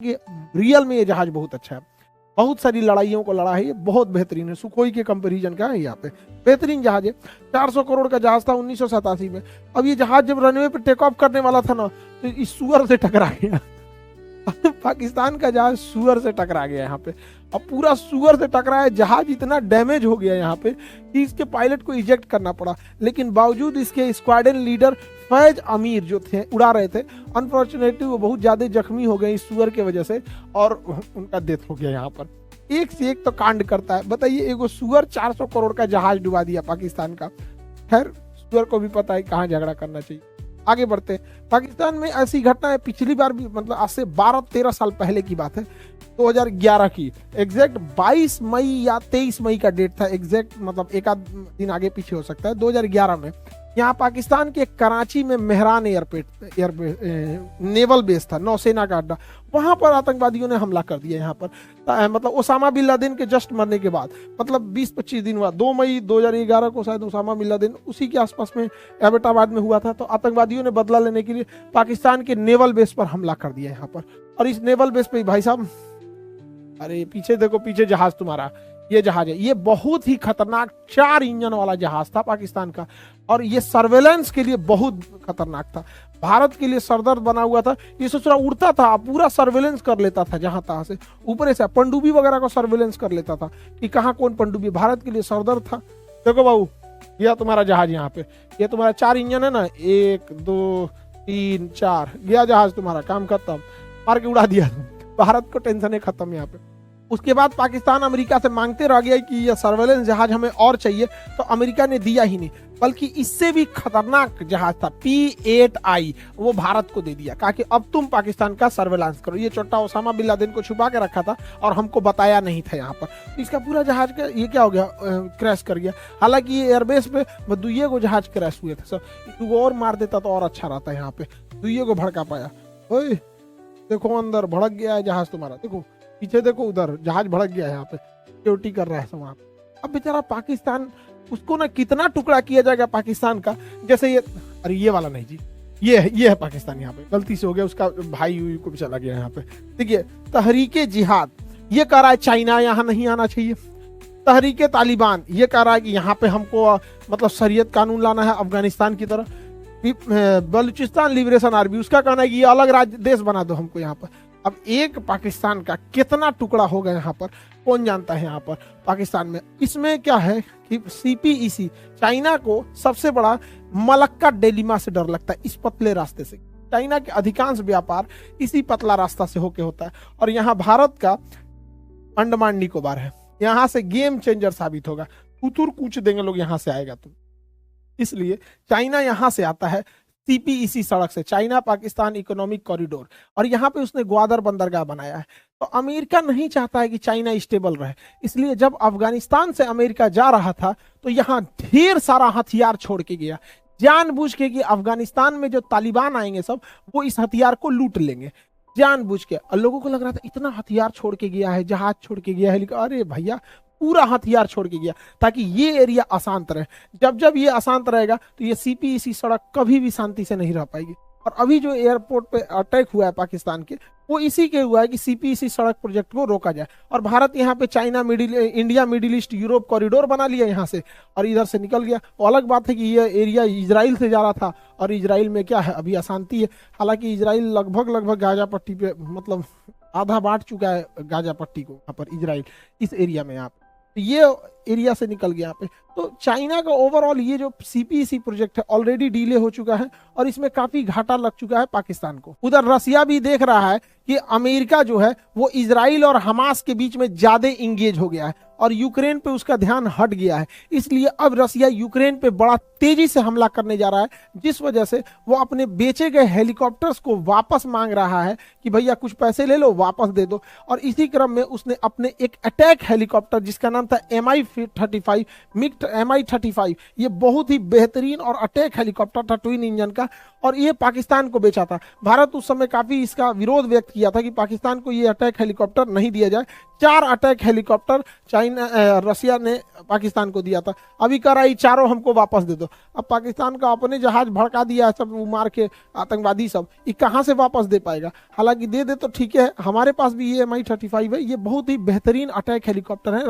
ये रियल में ये जहाज बहुत अच्छा है, बहुत सारी लड़ाइयों को लड़ा है, ये बहुत बेहतरीन है, सुखोई के कंपैरिजन का है यहाँ पे, बेहतरीन जहाज है। 400 करोड़ का जहाज था 1987 में। अब ये जहाज जब रनवे पे टेक ऑफ करने वाला था ना, तो इस सुअर से टकरा गया पाकिस्तान का जहाज सुअर से टकरा गया यहाँ पे। अब पूरा सुअर से टकरा है, जहाज इतना डैमेज हो गया यहाँ पे कि इसके पायलट को इजेक्ट करना पड़ा। लेकिन बावजूद इसके स्क्वाड्रन लीडर फैज अमीर जो थे, उड़ा रहे थे, अनफॉर्चुनेटली वो बहुत ज्यादा जख्मी हो गए इस सुअर के वजह से और उनका डेथ हो गया यहाँ पर। एक से एक तो कांड करता है। बताइए, एगो सुअर 400 करोड़ का जहाज डुबा दिया पाकिस्तान का। खैर, सुअर को भी पता है कहाँ झगड़ा करना चाहिए। आगे बढ़ते हैं। पाकिस्तान में ऐसी घटना है, पिछली बार भी, मतलब आज से 12-13 साल पहले की बात है, 2011 की, एग्जैक्ट 22 मई या 23 मई का डेट था, एग्जैक्ट मतलब एक आध दिन आगे पीछे हो सकता है। 2011 में यहाँ पाकिस्तान के कराची में मेहरान नेवल बेस था, नौसेना का अड्डा, वहां पर आतंकवादियों ने हमला कर दिया यहाँ पर। मतलब ओसामा बिन लादेन के जस्ट मरने के बाद, मतलब 20-25 दिन हुआ, 2 मई 2011 को शायद ओसामा बिन लादेन उसी के आसपास में एबटाबाद में हुआ था। तो आतंकवादियों ने बदला लेने के लिए पाकिस्तान के नेवल बेस पर हमला कर दिया यहाँ पर। और इस नेवल बेस पे भाई साहब, अरे पीछे देखो, पीछे जहाज तुम्हारा, ये जहाज है, ये बहुत ही खतरनाक 4 इंजन वाला जहाज था पाकिस्तान का, और ये सर्वेलेंस के लिए बहुत खतरनाक था। भारत के लिए सरदर्द बना हुआ था। ये सोच रहा उड़ता था, पूरा सर्वेलेंस कर लेता था, जहां तहां से, ऊपर से पनडुब्बी वगैरह को सर्वेलेंस कर लेता था कि कहाँ कौन पनडुब्बी। भारत के लिए सरदर्द था। देखो बाबू, यह तुम्हारा जहाज यहाँ पे, ये तुम्हारा 4 इंजन है ना, 1 2 3 4, गया जहाज तुम्हारा, काम खत्म, मार के उड़ा दिया। भारत को टेंशन है खत्म यहाँ पे। उसके बाद पाकिस्तान अमेरिका से मांगते रह गया कि यह सर्वेलेंस जहाज हमें और चाहिए, तो अमेरिका ने दिया ही नहीं, बल्कि इससे भी खतरनाक जहाज था P-8I, वो भारत को दे दिया, कहा कि अब तुम पाकिस्तान का सर्वेलेंस करो। ये छोटा ओसामा बिन लादेन को छुपा के रखा था और हमको बताया नहीं था यहाँ पर। तो इसका पूरा जहाज का ये क्या हो गया, क्रैश कर गया। हालांकि ये एयरबेस पे 2 को जहाज क्रैश हुए थे सब, 2 और मार देता तो और अच्छा रहता यहाँ पे, 2 को भड़का पाया। ओए देखो, अंदर भड़क गया है जहाज तुम्हारा, देखो पीछे देखो, उधर जहाज भड़क गया है, यहाँ पे सिक्योरिटी कर रहा है सब वहाँ पे। अब बेचारा पाकिस्तान, उसको ना कितना टुकड़ा किया जाएगा पाकिस्तान का, जैसे ये, अरे ये वाला नहीं जी, ये है पाकिस्तान, यहाँ पे गलती से हो गया, उसका भाई को भी चला गया यहाँ पे। देखिए, तहरीके जिहाद ये कह रहा है चाइना यहाँ नहीं आना चाहिए। तहरीके तालिबान ये कह रहा है कि यहाँ पे हमको मतलब शरीयत कानून लाना है अफगानिस्तान की तरह। बलूचिस्तान लिबरेशन आर्मी, उसका कहना है कि ये अलग राज्य देश बना दो हमको यहाँ पर। अब एक पाकिस्तान का कितना टुकड़ा होगा यहाँ पर, कौन जानता है यहाँ पर पाकिस्तान में। इसमें क्या है कि CPEC, चाइना को सबसे बड़ा मलक्का डेलिमा से डर लगता है, इस पतले रास्ते से। चाइना के अधिकांश व्यापार इसी पतला रास्ता से होके होता है। और यहाँ भारत का अंडमान निकोबार है, यहाँ से गेम चेंजर साबित होगा, कुतुर कूच देंगे लोग यहाँ से आएगा तो। इसलिए चाइना यहाँ से आता है CPEC सड़क से, चाइना पाकिस्तान इकोनॉमिक कॉरिडोर, और यहाँ पे उसने ग्वादर बंदरगाह बनाया है। तो अमेरिका नहीं चाहता है कि चाइना स्टेबल रहे, इसलिए जब अफगानिस्तान से अमेरिका जा रहा था तो यहाँ ढेर सारा हथियार छोड़ के गया, जानबूझ के कि अफगानिस्तान में जो तालिबान आएंगे सब, वो इस हथियार को लूट लेंगे, जानबूझ के। और लोगों को लग रहा था इतना हथियार छोड़ के गया है, जहाज छोड़ के गया है, लेकिन अरे भैया पूरा हथियार छोड़ के गया ताकि ये एरिया अशांत रहे। जब जब ये अशांत रहेगा तो ये CPEC सड़क कभी भी शांति से नहीं रह पाएगी। और अभी जो एयरपोर्ट पे अटैक हुआ है पाकिस्तान के, वो इसी के हुआ है कि CPEC सड़क प्रोजेक्ट को रोका जाए। और भारत यहाँ पे China India middle east Europe corridor बना लिया यहाँ से, और इधर से निकल गया। वो अलग बात है कि ये एरिया इजराइल से जा रहा था, और इजराइल में क्या है, अभी अशांति है। हालांकि इजराइल लगभग गाजा पट्टी पे, मतलब आधा बांट चुका है गाजा पट्टी को यहाँ पर, इजराइल इस एरिया में। यहाँ ये एरिया से निकल गया यहाँ पे। तो चाइना का ओवरऑल ये जो CPEC प्रोजेक्ट है ऑलरेडी डिले हो चुका है, और इसमें काफी घाटा लग चुका है पाकिस्तान को। उधर रसिया भी देख रहा है कि अमेरिका जो है वो इजराइल और हमास के बीच में ज्यादा इंगेज हो गया है, और यूक्रेन पे उसका ध्यान हट गया है। इसलिए अब रसिया यूक्रेन पे बड़ा तेजी से हमला करने जा रहा है, जिस वजह से वो अपने बेचे गए हेलीकॉप्टर्स को वापस मांग रहा है कि भैया कुछ पैसे ले लो, वापस दे दो। और इसी क्रम में उसने अपने एक अटैक हेलीकॉप्टर, जिसका नाम था MI-35, मिग MI-35, ये बहुत ही बेहतरीन और अटैक हेलीकॉप्टर था, ट्विन इंजन का, और ये पाकिस्तान को बेचा था। भारत उस समय काफी इसका विरोध व्यक्त किया था कि पाकिस्तान को ये अटैक हेलीकॉप्टर नहीं दिया जाए। 4 अटैक हेलीकॉप्टर चाइना रसिया ने पाकिस्तान को दिया था, अभी कह रहा है चारों हमको वापस दे दो। अब पाकिस्तान का अपने जहाज भड़का दिया है सब, वो मार के आतंकवादी सब, ये कहाँ से वापस दे पाएगा? हालांकि दे दे तो ठीक है, हमारे पास भी ये MI-35 है, ये बहुत ही बेहतरीन अटैक हेलीकॉप्टर है।